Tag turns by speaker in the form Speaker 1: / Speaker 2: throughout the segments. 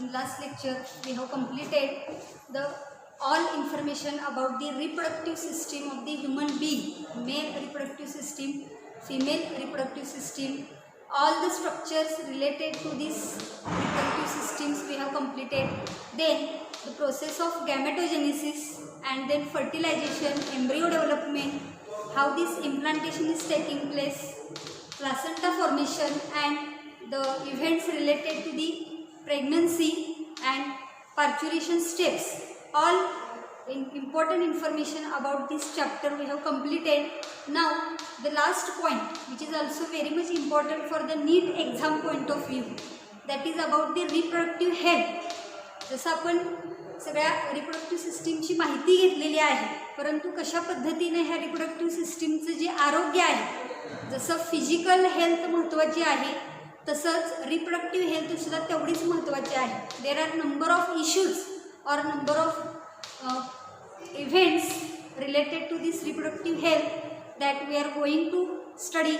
Speaker 1: in last lecture we have completed the all information about the reproductive system of the human being, male reproductive system, female reproductive system, all the structures related to these reproductive systems we have completed. Then the process of gametogenesis and then fertilization, embryo development, how this implantation is taking place, placenta formation and the events related to the pregnancy and parturition steps. All important information about this chapter we have completed. Now the last point, which is also very much important for the NEET exam point of view, that is about the reproductive health. जसं आपण सगळ्या reproductive सिस्टीमची माहिती घेतलेली आहे, परंतु कशा पद्धतीने ह्या रिप्रोडक्टिव्ह सिस्टीमचं जे आरोग्य आहे, जसं फिजिकल हेल्थ महत्त्वाची आहे तसंच रिप्रोडक्टिव्ह हेल्थ सुद्धा तेवढीच महत्त्वाची आहे. There are number of issues और number of events related to this reproductive health that we are going to study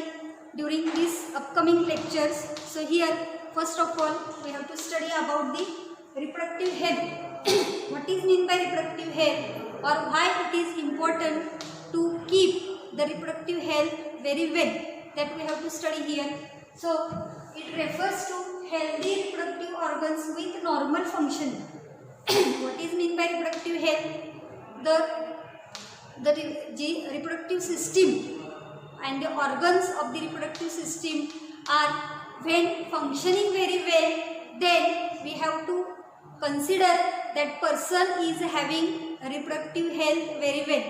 Speaker 1: during these upcoming lectures. So here first of all we have to study about the reproductive health. What is mean by reproductive health or why it is important to keep the reproductive health very well, that we have to study here. So it refers to healthy reproductive organs with normal function. What is mean by reproductive health? The reproductive system and the organs of the reproductive system are when functioning very well, then we have to consider that person is having reproductive health very well,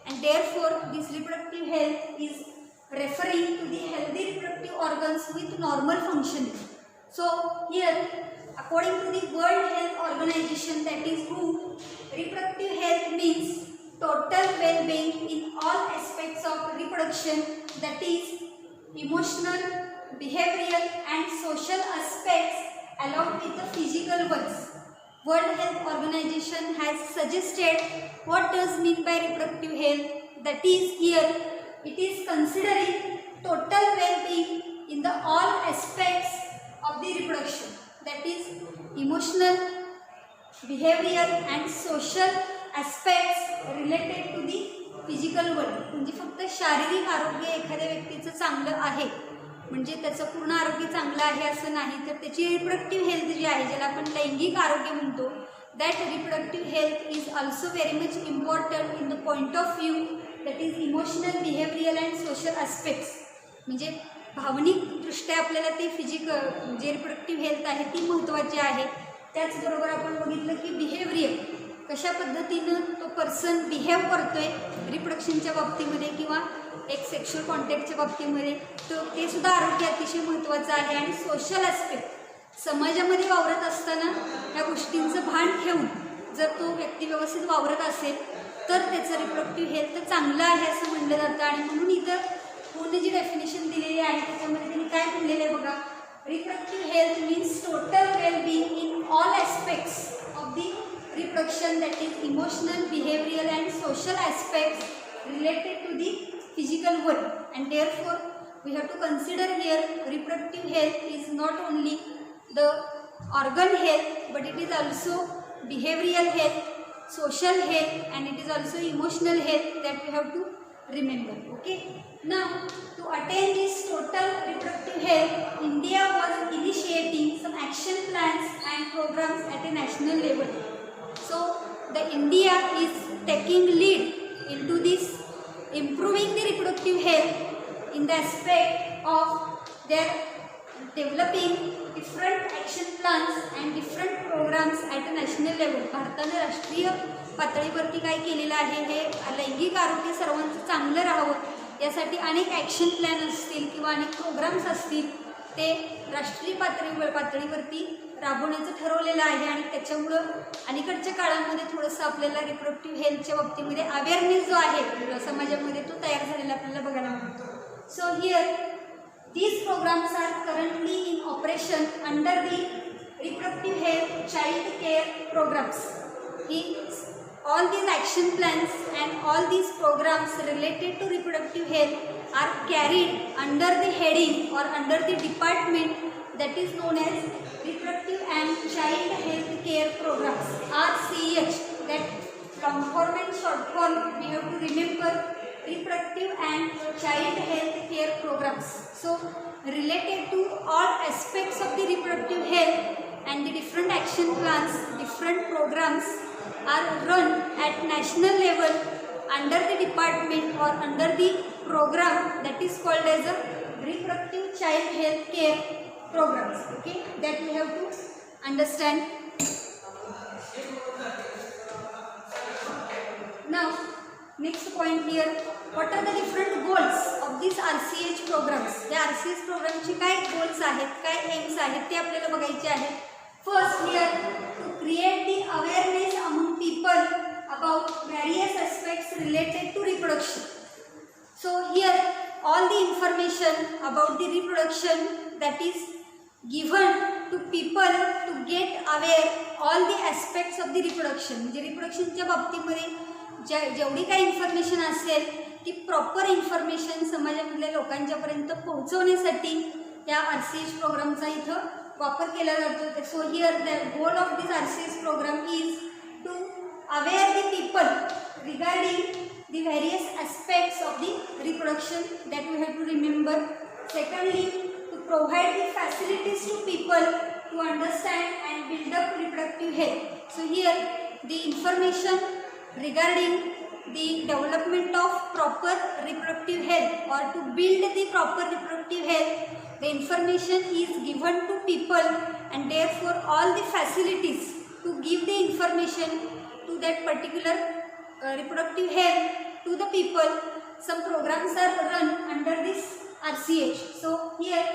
Speaker 1: and therefore this reproductive health is referring to the healthy reproductive organs with normal functioning. So here according to the World Health Organization, that is WHO, reproductive health means total well-being in all aspects of reproduction, that is emotional, behavioral and social aspects along with the physical ones. World Health Organization has suggested what does mean by reproductive health, that is here it is considering total well-being in the all aspects of the reproduction, that is emotional, behavioral and social aspects related to the physical world. म्हणजे फक्त शारीरिक आरोग्य एखाद्या व्यक्तीचं चांगलं आहे म्हणजे त्याचं पूर्ण आरोग्य चांगलं आहे असं नाही, तर त्याची रिप्रोडक्टिव्ह हेल्थ जी आहे, ज्याला आपण लैंगिक आरोग्य म्हणतो, that reproductive health is also very much important in the point of view that is emotional, behavioural and social aspects. म्हणजे भावनिकदृष्ट्या आपल्याला ते फिजिकल जे रिप्रोडक्टिव्ह हेल्थ आहे ती महत्त्वाची आहे. त्याचबरोबर आपण बघितलं की बिहेवियर, कशा पद्धतीनं तो पर्सन बिहेव करतोय रिप्रोडक्शनच्या बाबतीमध्ये किंवा एक सेक्शुअल कॉन्टॅक्टच्या बाबतीमध्ये, तर ते सुद्धा आरोग्य अतिशय महत्त्वाचं आहे. आणि सोशल ॲस्पेक्ट, समाजामध्ये वावरत असताना या गोष्टींचं भान ठेवून जर तो व्यक्ती व्यवस्थित वावरत असेल तर त्याचं रिप्रोडक्टिव्ह हेल्थ चांगलं आहे असं म्हणलं जातं. आणि म्हणून इथं पूर्ण जी डेफिनेशन दिलेली आहे त्याच्यामध्ये त्यांनी काय म्हणलेलं आहे बघा, reproductive health means total wellbeing in all aspects of the reproduction, that is emotional, behavioral and social aspects related to the physical world, and therefore we have to consider here reproductive health is not only the organ health but it is also behavioral health, social health and it is also emotional health that we have to remember. Okay, now to attain this total reproductive health, India was initiating some action plans and programs at a national level. So the India is taking lead into this improving the reproductive health in the aspect of their developing different action plans and different programs at a national level. भारताने राष्ट्रीय पातळीवरती काय केलेलं आहे, हे लैंगिक आरोग्य सर्वांचं चांगलं राहावं यासाठी अनेक ॲक्शन प्लॅन असतील किंवा अनेक प्रोग्राम्स असतील, ते राष्ट्रीय पातळीवरती राबवण्याचं ठरवलेलं आहे. आणि त्याच्यामुळं अलीकडच्या काळामध्ये थोडंसं आपल्याला रिप्रोडक्टिव्ह हेल्थच्या बाबतीमध्ये अवेअरनेस जो आहे समाजामध्ये तो तयार झालेला आपल्याला बघायला मिळतो. So here these programs are currently in operation under the reproductive health child care programs. All these action plans and all these programs related to reproductive health are carried under the heading or under the department that is known as Reproductive and Child Health care programs, RCH, that long form and short form we have to remember, reproductive and child health care programs. So related to all aspects of the reproductive health and the different action plans, different programs are run at national level under the department or under the program that is called as a reproductive child health care programs. Okay, that we have to understand. Now next point here, what are the different goals of these RCH programs? या RCH प्रोग्रामचे काय goals आहेत, काय AIIMS आहेत ते आपल्याला बघायचे आहेत. First here, to create the awareness among people about various aspects related to reproduction. So here all the information about the reproduction that is given to people to get aware all the aspects of the reproduction. म्हणजे रिप्रोडक्शनच्या बाबतीमध्ये जेवढी काही information असेल ती proper information समाजामधल्या लोकांच्यापर्यंत पोहोचवण्यासाठी या RCH प्रोग्रामचा इथं वापर केला जातो. So here the goal of this RCH programme is to aware the people regarding the various aspects of the reproduction that we have to remember. Secondly, to provide the facilities to people to understand and build up reproductive health. So here the information regarding the development of proper reproductive health or to build the proper reproductive health, the information is given to people and therefore all the facilities to give the information to that particular reproductive health to the people. Some programs are run under this RCH. So here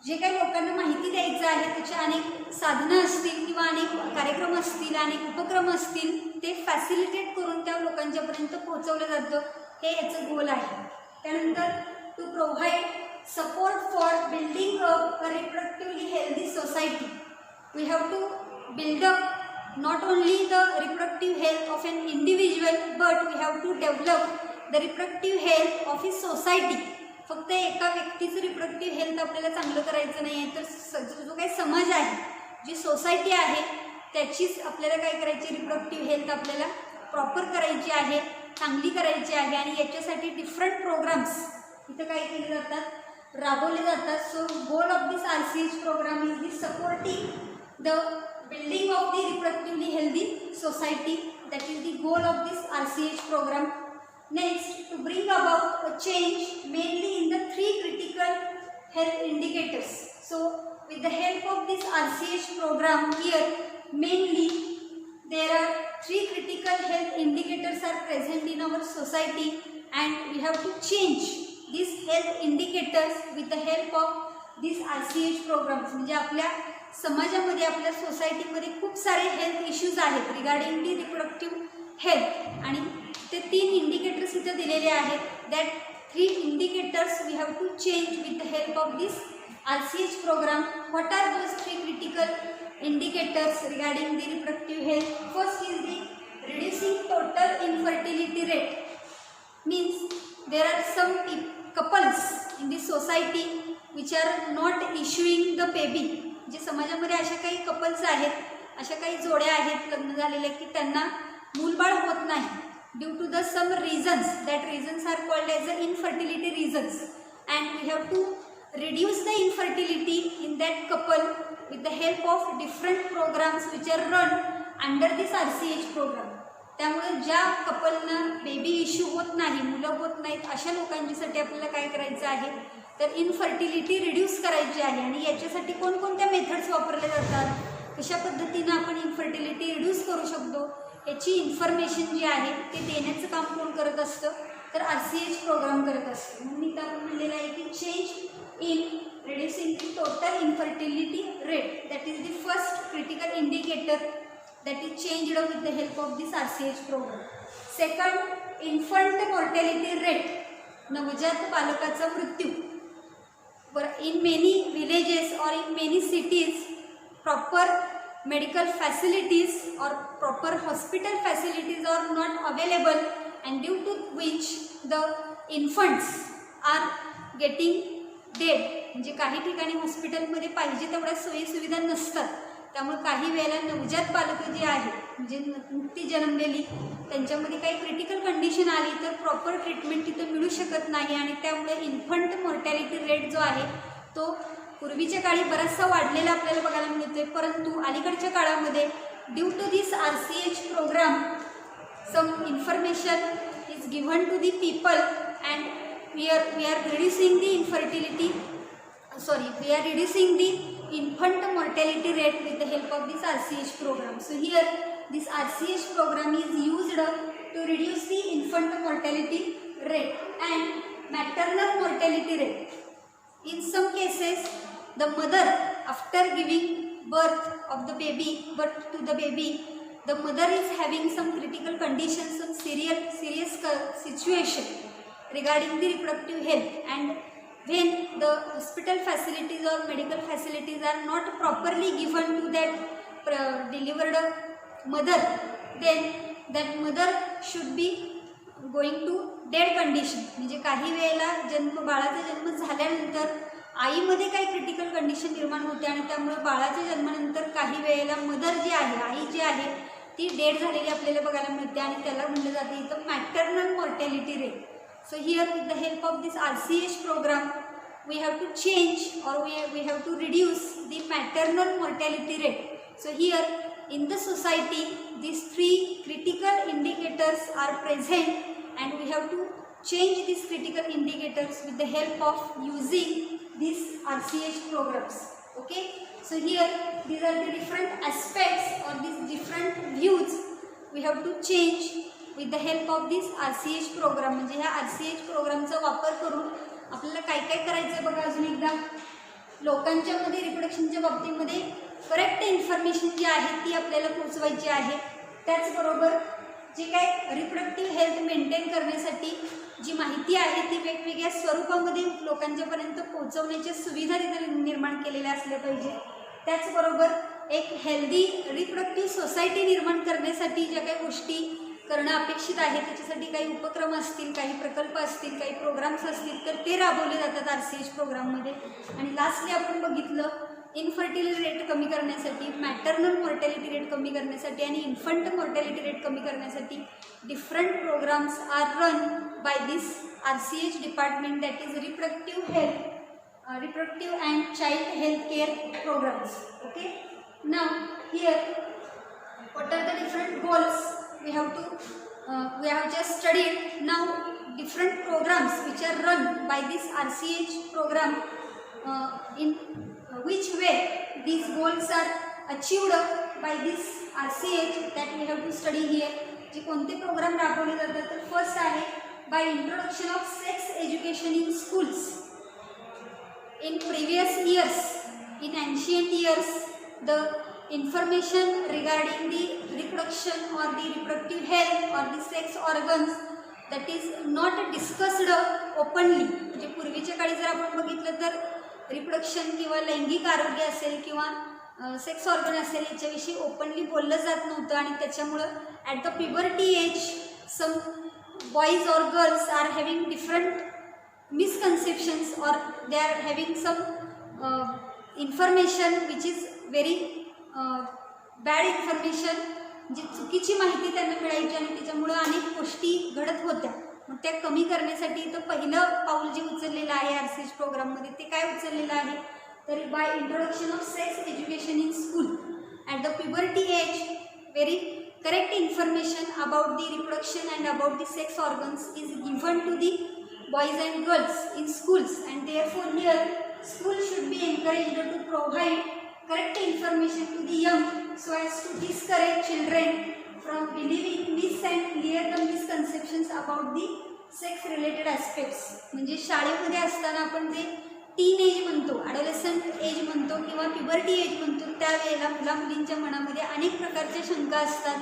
Speaker 1: जे काही लोकांना माहिती द्यायचं आहे त्याचे अनेक साधनं असतील किंवा अनेक कार्यक्रम असतील, अनेक उपक्रम असतील, ते फॅसिलिटेट करून त्या लोकांच्यापर्यंत पोहोचवलं जातं. हे याचं गोल आहे. त्यानंतर to provide support for building up a reproductively healthy society. We have to build up not only the reproductive health of an individual but we have to develop the reproductive health of his society. फक्त एका व्यक्तीचं reproductive health आपल्याला चांगलं करायचं नाही आहे, तर जो काही समाज आहे, जी सोसायटी आहे, त्याचीच आपल्याला काय करायची, रिप्रोडक्टिव्ह हेल्थ आपल्याला प्रॉपर करायची आहे, चांगली करायची आहे. आणि याच्यासाठी डिफरंट प्रोग्राम्स इथं काय केले जातात, राबवले जातात. So goal of this RCH programme is the supporting the building of the reproductively healthy society. That is the goal of this RCH program. Next, to bring about a change mainly in the 3 critical health indicators. So with the help of this RCH program here, mainly there are 3 critical health indicators are present in our society and we have to change these health indicators with the help of these RCH programs. म्हणजे आपल्या समाजामध्ये, आपल्या सोसायटीमध्ये खूप सारे health issues आहेत regarding the reproductive health आणि ते 3 इंडिकेटर्स इथं दिलेले आहेत. That 3 indicators we have to change with the help of this RCH programme. What are those 3 critical indicators regarding the reproductive health? First is the reducing total infertility rate. Means there are some couples in this society which are not issuing the baby. जे समाजामध्ये अशा काही couples आहेत, अशा काही जोड्या आहेत लग्न झालेल्या की त्यांना मूलबाळ होत नाही due to the some reasons. That reasons are called as a infertility reasons and we have to reduce the infertility in that couple with the help of different programmes which are run under this RCH programme. त्यामुळे ज्या कपलना baby issue होत नाही, मुलं होत नाहीत, अशा लोकांच्यासाठी आपल्याला काय करायचं आहे, तर इनफर्टिलिटी रिड्यूस करायची आहे. आणि याच्यासाठी कोणकोणत्या मेथड्स वापरल्या जातात, कशा पद्धतीनं आपण इनफर्टिलिटी रिड्यूस करू शकतो, याची इन्फॉर्मेशन जी आहे ते देण्याचं काम कोण करत असतं, तर RCH प्रोग्राम करत असतो. म्हणून इथं आपण म्हणलेलं आहे की change in reducing the total infertility rate. That is the first critical indicator that is changed with the help of this RCH program. Second, infant mortality rate. नवजात बालकाचा मृत्यू. In many villages or in many cities, proper medical facilities or proper hospital facilities are not available and due to which the infants are getting dead. म्हणजे काही ठिकाणी हॉस्पिटलमध्ये पाहिजे तेवढ्या सोयी सुविधा नसतात त्यामुळे काही वेळेला नवजात बालकं जी आहे म्हणजे नुकती जन्मलेली त्यांच्यामध्ये काही क्रिटिकल कंडिशन आली तर प्रॉपर ट्रीटमेंट तिथं मिळू शकत नाही आणि त्यामुळे इन्फंट मॉर्टॅलिटी रेट जो आहे तो पूर्वीच्या काळी बराचसा वाढलेला आपल्याला बघायला मिळतोय. परंतु अलीकडच्या काळामध्ये due to this RCH programme some information is given to the people and we are reducing the we are reducing the infant mortality rate with the help of this RCH program. So here this RCH program is used to reduce the infant mortality rate and maternal mortality rate. In some cases the mother after giving birth to the baby, the mother is having some critical conditions, some serious situation regarding the reproductive health, and when the hospital facilities or medical facilities are not properly given to that delivered mother, then that mother should be going to dead condition. म्हणजे काही वेळेला बाळाचा जन्म झाल्यानंतर आईमध्ये काही critical condition निर्माण होते आणि त्यामुळे बाळाच्या जन्मानंतर काही वेळेला मदर जी आहे आई जी आहे ती डेड झालेली आपल्याला बघायला मिळते आणि त्याला म्हटलं जाते इथं maternal mortality rate. So here with the help of this RCH program we have to change और we have to reduce the maternal mortality rate. So here in the society these 3 critical indicators are present and we have to change these critical indicators with the help of using these RCH programs. Okay, so here these are the different aspects or these different views we have to change with the help of this RCH program. म्हणजे ह्या RCH प्रोग्रामचा वापर करून आपल्याला काय काय करायचं आहे बघा. अजून एकदा लोकांच्या मध्ये रिप्रोडक्शनच्या बाबतीमध्ये करेक्ट इन्फॉर्मेशन जी आहे ती आपल्याला पोहोचवायची आहे. त्याचबरोबर जे काय रिप्रोडक्टिव्ह हेल्थ मेंटेन करण्यासाठी जी माहिती आहे ती वेगवेगळ्या स्वरूपामध्ये लोकांच्यापर्यंत पोहोचवण्याच्या सुविधा तिथे निर्माण केलेल्या असल्या पाहिजे. त्याचबरोबर एक हेल्दी रिप्रोडक्टिव्ह सोसायटी निर्माण करण्यासाठी ज्या काही गोष्टी करणं अपेक्षित आहे त्याच्यासाठी काही उपक्रम असतील, काही प्रकल्प असतील, काही प्रोग्राम्स असतील तर ते राबवले जातात RCH प्रोग्राममध्ये. आणि लास्टली आपण बघितलं इनफर्टिलिटी रेट कमी करण्यासाठी, मॅटर्नल मॉर्टॅलिटी रेट कमी करण्यासाठी आणि इन्फंट मॉर्टॅलिटी रेट कमी करण्यासाठी different programmes are run by this RCH department that is reproductive and child health care programmes. Okay, now here what are the different goals we have just studied. Now different programs which are run by this RCH program, in which way these goals are achieved by this RCH that we have to study here. जे कोणते programme राबवले जातात तर first आहे by introduction of sex education in schools. In previous years, in ancient years, the information regarding the reproduction or the reproductive health or the sex organs that is not discussed openly. म्हणजे पूर्वीच्या काळी जर आपण बघितलं तर reproduction किंवा लैंगिक आरोग्य असेल किंवा सेक्स ऑर्गन असेल याच्याविषयी ओपनली बोललं जात नव्हतं आणि त्याच्यामुळं at the puberty age some boys or girls are having different misconceptions or they are having some information which is very bad information, जी चुकीची माहिती त्यांना मिळायची आणि त्याच्यामुळं अनेक गोष्टी घडत होत्या. मग त्या कमी करण्यासाठी तर पहिलं पाऊल जे उचललेलं आहे RCH प्रोग्राममध्ये ते काय उचललेलं आहे तर by introduction of sex education in school at the puberty age. Very correct information about the reproduction and about the sex organs is given to the boys and girls in schools, and therefore here school should be encouraged to provide correct information to the young so as to discourage children from believing myths and clear the misconceptions about the sex related aspects. म्हणजे शाळेमध्ये असताना आपण जे teen age म्हणतो, ॲडोलेसंट age म्हणतो किंवा puberty age म्हणतो त्यावेळेला मुला मुलींच्या मनामध्ये अनेक प्रकारच्या शंका असतात,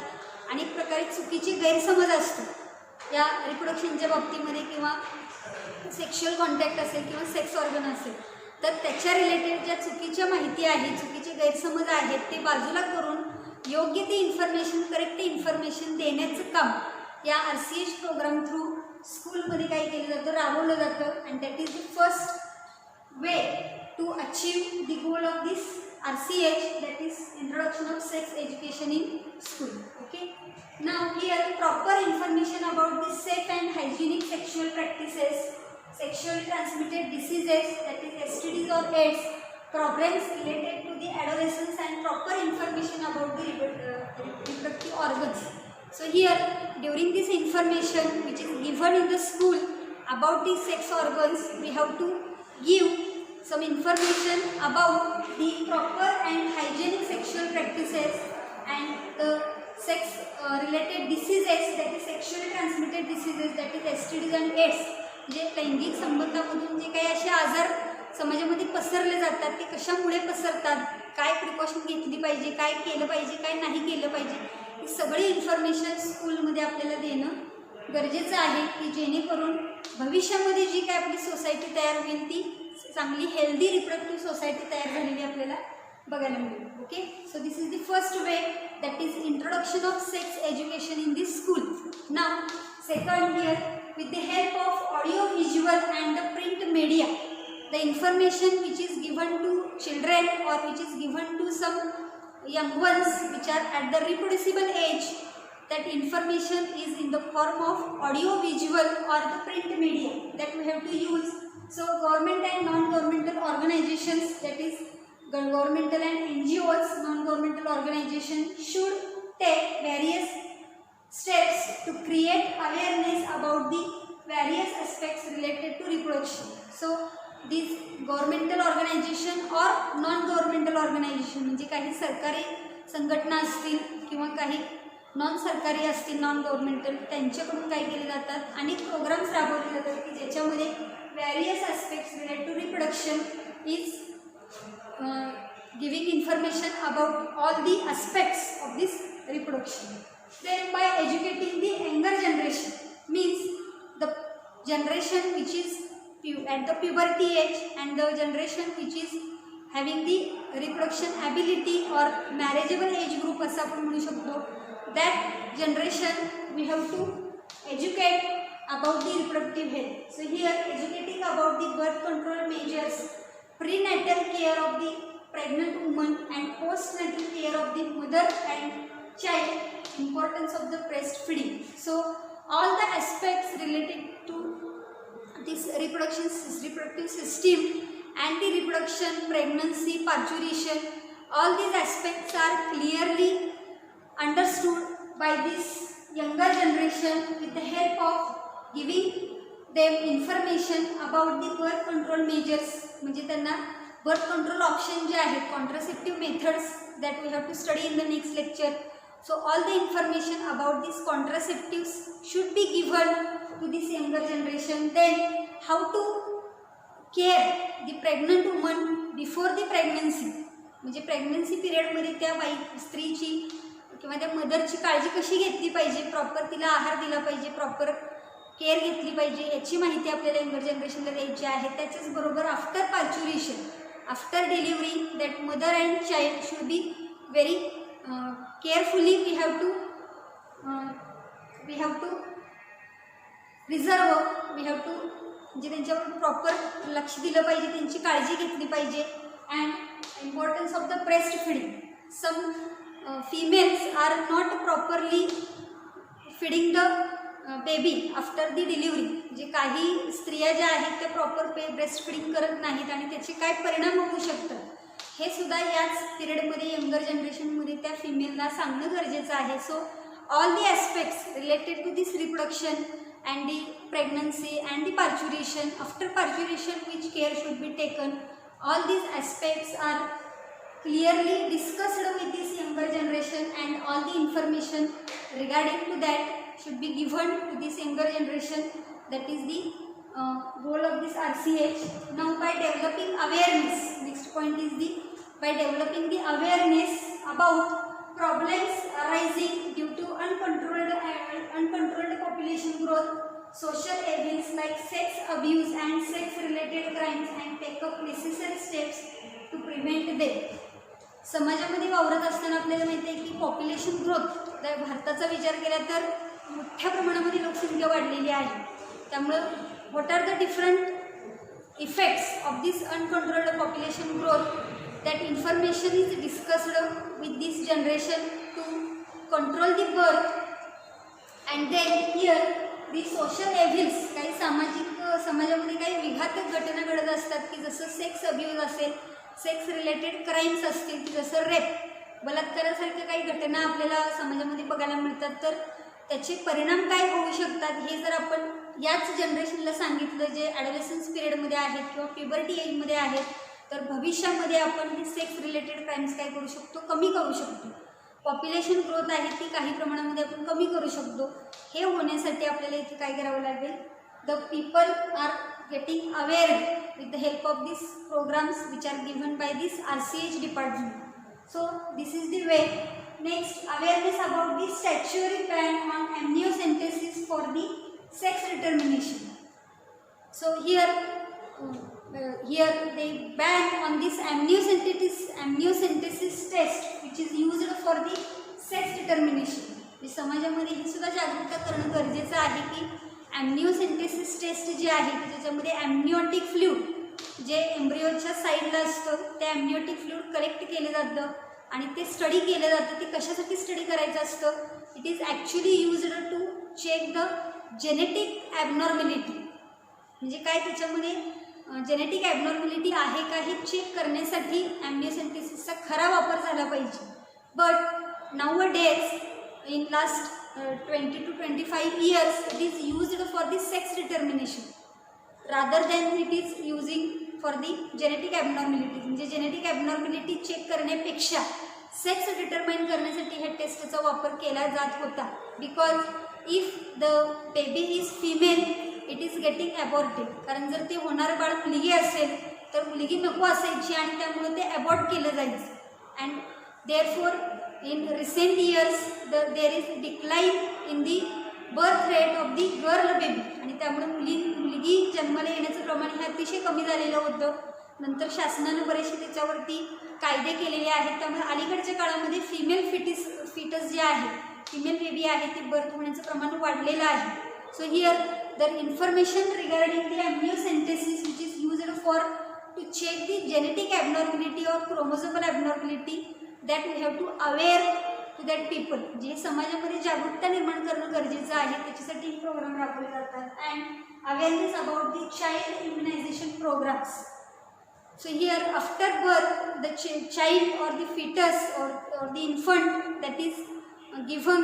Speaker 1: अनेक प्रकारे चुकीचे गैरसमज असतात या रिप्रोडक्शनच्या बाबतीमध्ये किंवा सेक्शुअल कॉन्टॅक्ट असेल किंवा सेक्स ऑर्गन असेल तर त्याच्या रिलेटेड ज्या चुकीच्या माहिती आहे, चुकीचे गैरसमज आहेत ते बाजूला करून योग्य ती इन्फॉर्मेशन, करेक्ट इन्फॉर्मेशन देण्याचं काम या RCH प्रोग्राम थ्रू स्कूलमध्ये काय केलं जातं, राबवलं जातं. And that is the first way to achieve the goal of this RCH, that is Introduction of Sex Education in School. Okay. Now here proper information about the safe and hygienic sexual practices, sexually transmitted diseases, that is STDs or AIDS, problems related to the adolescence, and proper information about the reproductive organs. So here during this information which is given in the school about the sex organs, we have to give some information about the proper and hygienic sexual practices and the sex related diseases, that is sexually transmitted diseases, that is STDs and AIDS. जे लैंगिक संबंधामधून जे काही असे आजार समाजामध्ये पसरले जातात ते कशामुळे पसरतात, काय प्रिकॉशन घेतली पाहिजे, काय केलं पाहिजे, काय नाही केलं पाहिजे, ही सगळी इन्फॉर्मेशन स्कूलमध्ये आपल्याला देणं गरजेचं आहे की जेणेकरून भविष्यामध्ये जी काय आपली सोसायटी तयार होईल ती चांगली हेल्दी रिप्रोडक्टिव्ह सोसायटी तयार झालेली आपल्याला बघायला मिळेल. Okay. So this is the first way, that is introduction of sex education in this school. Now second here, with the help of audio visual and the print media, the information which is given to children or which is given to some young ones which are at the reproducible age, that information is in the form of audio visual or the print media that we have to use. So government and non-governmental organizations, that is governmental and NGOs, non-governmental organizations should take various steps to create awareness about the various aspects related to reproduction. So these governmental organization or non-governmental organization, म्हणजे काही सरकारी संघटना असतील किंवा काही non सरकारी असतील non गव्हर्मेंटल, त्यांच्याकडून काय केले जातात अनेक प्रोग्राम्स राबवले जातात की ज्याच्यामध्ये various aspects related to reproduction is giving information about all the aspects of this reproduction. Then by educating the younger generation, means the generation which is at the puberty age and the generation which is having the reproduction ability or marriageable age group असा आपण म्हणू शकतो, that generation we have to educate about the reproductive health. So here educating about the birth control measures, prenatal care of the pregnant woman and postnatal care of the mother and child, importance of the breastfeeding. So all the aspects related to this reproductive system and the reproduction, pregnancy, parturition, all these aspects are clearly understood by this younger generation with the help of giving them information about the birth control measures. म्हणजे त्यांना birth control option जे आहेत, contraceptive methods that we have to study in the next lecture. So all the information about these contraceptives should be given to this younger generation. Then how to care the pregnant woman before the pregnancy, म्हणजे pregnancy पिरियडमध्ये त्या स्त्रीची किंवा त्या मदरची काळजी कशी घेतली पाहिजे, प्रॉपर तिला आहार दिला पाहिजे, प्रॉपर केअर घेतली पाहिजे, याची माहिती आपल्याला यंगर जनरेशनला द्यायची आहे. त्याच्याच बरोबर after parturition, after delivery, that mother and child should be very carefully we have to preserve, we have to म्हणजे त्यांच्यावर प्रॉपर लक्ष दिलं पाहिजे, त्यांची काळजी घेतली पाहिजे. And importance of the breast feeding, some females are not properly feeding the baby after the delivery. जे काही स्त्रिया ज्या आहेत त्या प्रॉपर ब्रेस्ट फीडिंग करत नाहीत आणि त्याचे काय परिणाम होऊ शकतात हे सुद्धा याच पिरियडमध्ये यंगर जनरेशनमध्ये त्या फिमेलला सांगणं गरजेचं आहे. So all the aspects related to this reproduction and the pregnancy and the parturition, after parturition which care should be taken, all these aspects are clearly discussed with this younger generation, and all the information regarding to that should be given to this younger generation. That is the goal of this RCH. Now by developing awareness, next point is the by developing the awareness about problems arising due to uncontrolled population growth, social evils like sex abuse and sex related crimes, and take up necessary steps to prevent them. समाजामध्ये वावरत असताना आपल्याला माहिती आहे की population growth, भारताचा विचार केला तर मोठ्या प्रमाणामध्ये लोकसंख्या वाढलेली आहे. त्यामुळं what are the different effects of this uncontrolled population growth, that information is discussed with this generation to control the birth and then here the social evils, काही समाजामध्ये काही विघातक घटना घडत असतात की जसं सेक्स अब्यूज असेल, सेक्स रिलेटेड क्राईम्स असतील की जसं रेप, बलात्कारासारख्या काही घटना आपल्याला समाजामध्ये बघायला मिळतात. तर त्याचे परिणाम काय होऊ शकतात हे जर आपण याच जनरेशनला सांगितलं जे ॲडोलेसन्स पिरियडमध्ये आहेत किंवा प्युबर्टी एजमध्ये आहेत, तर भविष्यामध्ये आपण हे सेक्स रिलेटेड क्राईम्स काय करू शकतो, कमी करू शकतो. पॉप्युलेशन ग्रोथ आहे ती काही प्रमाणामध्ये आपण कमी करू शकतो. हे होण्यासाठी आपल्याला इथे काय करावं लागेल, the people are getting aware with the help of this programs which are given by this RCH department. So this is the way. Next, awareness about the statutory ban on amniocentesis for the sex determination. So here they ban on this amniocentesis test which is used for the sex determination. समाजामध्ये ही सुद्धा जागरूकता करणं गरजेचं आहे की ॲम्निओसेंटेसिस taste जी आहे त्याच्यामध्ये ॲम्निओटिक fluid जे एम्ब्रियोच्या साईडला असतं ते ॲम्निओटिक फ्लूइड कलेक्ट केलं जातं आणि ते स्टडी केलं जातं. ते कशासाठी स्टडी करायचं असतं, it is actually used to check the genetic abnormality. म्हणजे काय त्याच्यामध्ये जेनेटिक ॲबनॉर्मॅलिटी आहे का हे चेक करण्यासाठी ॲम्निओसेंटेसिसचा खरा वापर झाला पाहिजे. But now a days in last 20 to 25 years it is used for the sex determination rather than it is using for the genetic abnormality. म्हणजे जेनेटिक ॲबनॉर्मॅलिटी चेक करण्यापेक्षा सेक्स डिटरमाइन करण्यासाठी ह्या टेस्टचा वापर केला जात होता. Because if the baby is female it is getting aborted. कारण जर ते होणारं बाळ मुलगी असेल तर मुलगी नको असायची आणि त्यामुळे ते ॲबॉर्ट केलं जायचं. And therefore in recent years there is decline in the birth rate of the girl baby. आणि त्यामुळे मुलगी जन्माला येण्याचं प्रमाण हे अतिशय कमी झालेलं होतं. नंतर शासनानं बरेचसे त्याच्यावरती कायदे केलेले आहेत. त्यामुळे अलीकडच्या काळामध्ये फिमेल फिटस जे आहे, फिमेल बेबी आहे ती बर्थ होण्याचं प्रमाण वाढलेलं आहे. So here the information regarding the amniocentesis which is used for to check the genetic abnormality or chromosomal abnormality that we have to aware to that people. जे समाजामध्ये जागरूकता निर्माण करणं गरजेचं आहे त्याच्यासाठी हे प्रोग्राम राबवले जातात. And awareness about the child immunisation programmes. So here after birth the child or the fetus or the infant that is given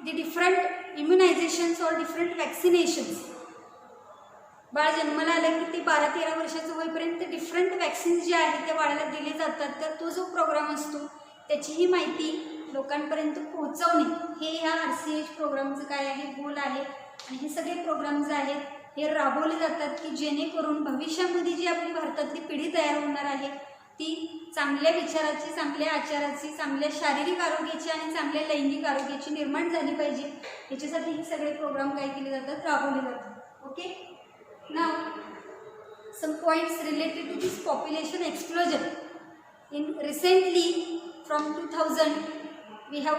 Speaker 1: the different immunizations or different vaccinations. बाळ जन्माला आलं की ते 12-13 वर्षाचं होईपर्यंत डिफरंट वॅक्सिन्स जे आहेत ते बाळाला दिले जातात. तर तो जो प्रोग्राम असतो त्याचीही माहिती लोकांपर्यंत पोहोचवणे हे ह्या RCH प्रोग्रामचं काय आहे, गोल आहे. आणि हे सगळे प्रोग्राम्स आहेत हे राबवले जातात की जेणेकरून भविष्यामध्ये जी आपली भारतातली पिढी तयार होणार आहे ती चांगल्या विचाराची, चांगल्या आचाराची, चांगल्या शारीरिक आरोग्याची आणि चांगल्या लैंगिक आरोग्याची निर्माण झाली पाहिजे. याच्यासाठी हे सगळे प्रोग्राम काय केले जातात, राबवले जातात. Okay, now some points related to this population explosion. In recently from 2000 we have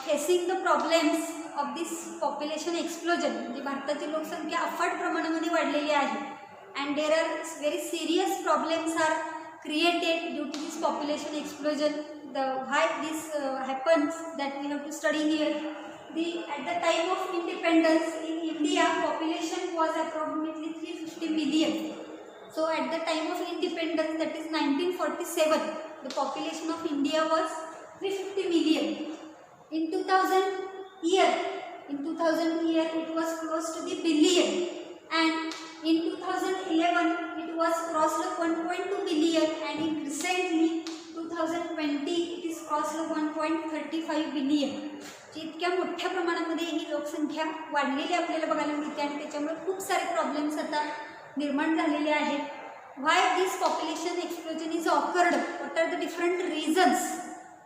Speaker 1: facing the problems of this population explosion. म्हणजे भारताची लोकसंख्या अफाट प्रमाणामध्ये वाढलेली आहे. And there are very serious problems are created due to this population explosion. The why this happens that we have to study here. At the time of independence in India, population was approximately 350 million. So at the time of independence, that is 1947, the population of India was 350 million. In 2000 year it was close to the billion, and in 2011 it was crossed 1.2 billion, and in recently 2020 it is crossed 1.35 billion. इतक्या मोठ्या प्रमाणामध्ये ही लोकसंख्या वाढलेली आपल्याला बघायला मिळते आणि त्याच्यामुळे खूप सारे प्रॉब्लेम्स आता निर्माण झालेले आहेत. Why this population explosion is occurred, what are the different reasons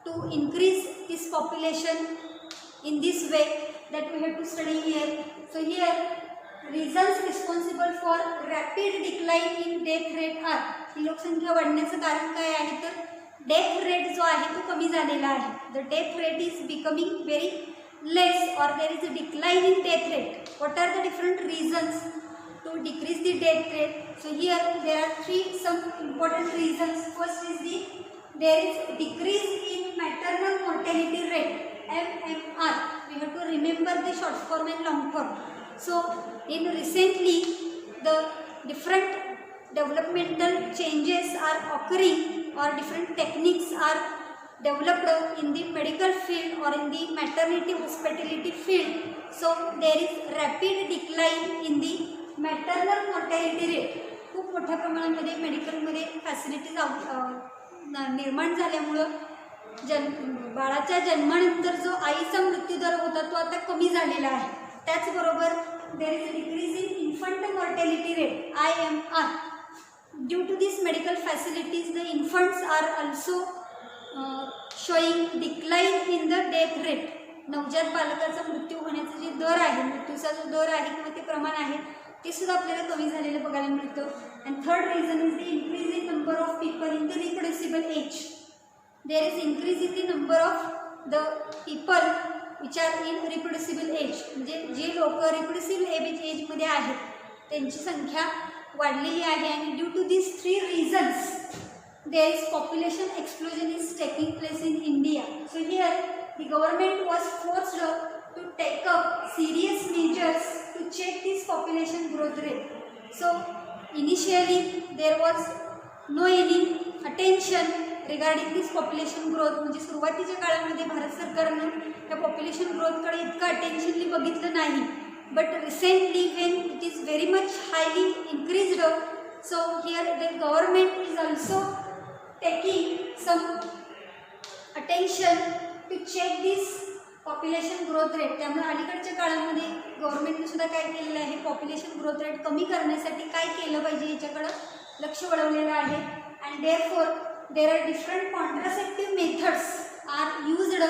Speaker 1: to increase this population in this way that we have to study here. So here reasons responsible for rapid decline in death rate are. ही लोकसंख्या वाढण्याचं कारण काय आहे तर death rate जो आहे तो कमी झालेला आहे. The death rate is becoming very less or there is a decline in death rate. What are the different reasons to to decrease the death rate. So here there are some important reasons. First is there is decrease in maternal mortality rate, MMR. We have to remember the short form and long form. So in recently the different developmental changes are occurring, or different techniques are developed in the medical field or in the maternity hospitality field. So there is rapid decline in the maternal mortality rate. खूप मोठ्या प्रमाणामध्ये मेडिकलमध्ये facilities निर्माण झाल्यामुळं बाळाच्या जन्मानंतर जो आईचा मृत्यूदर होता तो आता कमी झालेला आहे. त्याचबरोबर there is a decrease in infant mortality rate, IMR. Due to this medical facilities the infants are also showing decline in the death rate. नवजात बालकाचा मृत्यू होण्याचा जे दर आहे, मृत्यूचा जो दर आहे किंवा ते प्रमाण आहे ते सुद्धा आपल्याला कमी झालेलं बघायला मिळतं. And third reason is the increase in number of people in the reproducible age. There is increase in the number of the people which are in reproducible age. म्हणजे जे लोक रिप्रोड्युसिबल एजमध्ये आहेत त्यांची संख्या वाढलेली आहे. आणि due to this 3 reasons there is population explosion is taking place in India. So here the government was forced to take up serious measures to check this population growth rate. So initially there was no any attention regarding this population growth. म्हणजे सुरुवातीच्या काळामध्ये भारत सरकारनं त्या population ग्रोथकडे इतकं अटेन्शनली बघितलं नाही. But recently when it is very much highly increased, so here the government is also taking some attention to check this population growth rate. त्यामुळे अलीकडच्या काळामध्ये गव्हर्नमेंटने सुद्धा काय केलेलं आहे, पॉप्युलेशन ग्रोथ रेट कमी करण्यासाठी काय केलं पाहिजे याच्याकडं लक्ष वळवलेलं आहे. And therefore there are different contraceptive methods are used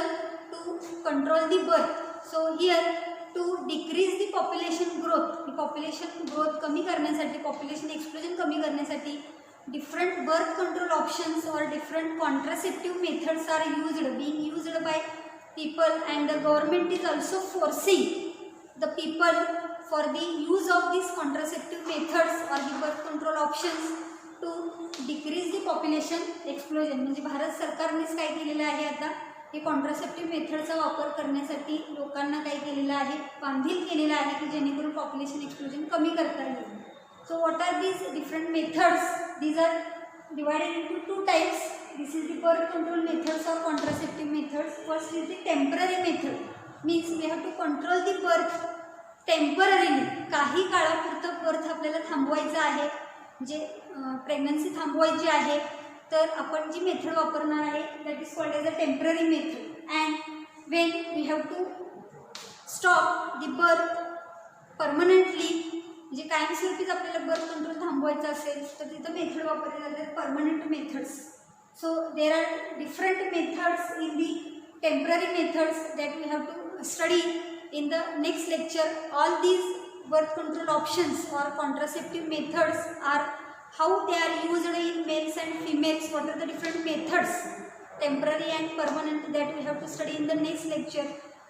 Speaker 1: to control the birth. So here to decrease the population growth, ही पॉप्युलेशन ग्रोथ कमी करण्यासाठी, पॉप्युलेशन एक्सप्लोजन कमी करण्यासाठी different birth control options or different contraceptive methods are being used by people, and the government is also forcing the people for the use of these contraceptive methods or the birth control options to decrease the population explosion. म्हणजे भारत सरकारनेच काय केलेलं आहे, आता हे contraceptive मेथडचा वापर करण्यासाठी लोकांना काय केलेलं आहे, बांधील केलेलं आहे की जेणेकरून पॉप्युलेशन एक्सप्लोजन कमी करता येईल. So what are these different methods? These are divided into 2 types. This is the birth control methods or contraceptive methods. First is the temporary method. Means we have to control the birth temporarily. काही काळापुरतं birth आपल्याला थांबवायचं आहे, जे pregnancy थांबवायची आहे, तर आपण जी method वापरणार आहे that is called as a temporary method. And when we have to stop the birth permanently, म्हणजे कायमस्वरूपीच आपल्याला बर्थ कंट्रोल थांबवायचं असेल तर तिथं मेथड वापरले जातात permanent methods. So there are different methods in the temporary methods that we have to study in the next lecture. All these birth control options or contraceptive methods are how they are used in males and females. What are the different methods, temporary and permanent, that we have to study in the next lecture.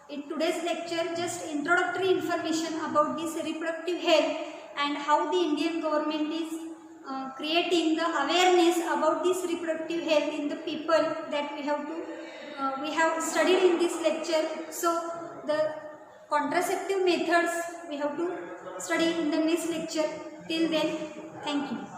Speaker 1: In today's lecture, just introductory information about this reproductive health and how the Indian government is creating the awareness about this reproductive health in the people, that we have studied in this lecture. So the contraceptive methods we have to study in the next lecture. Till then, thank you.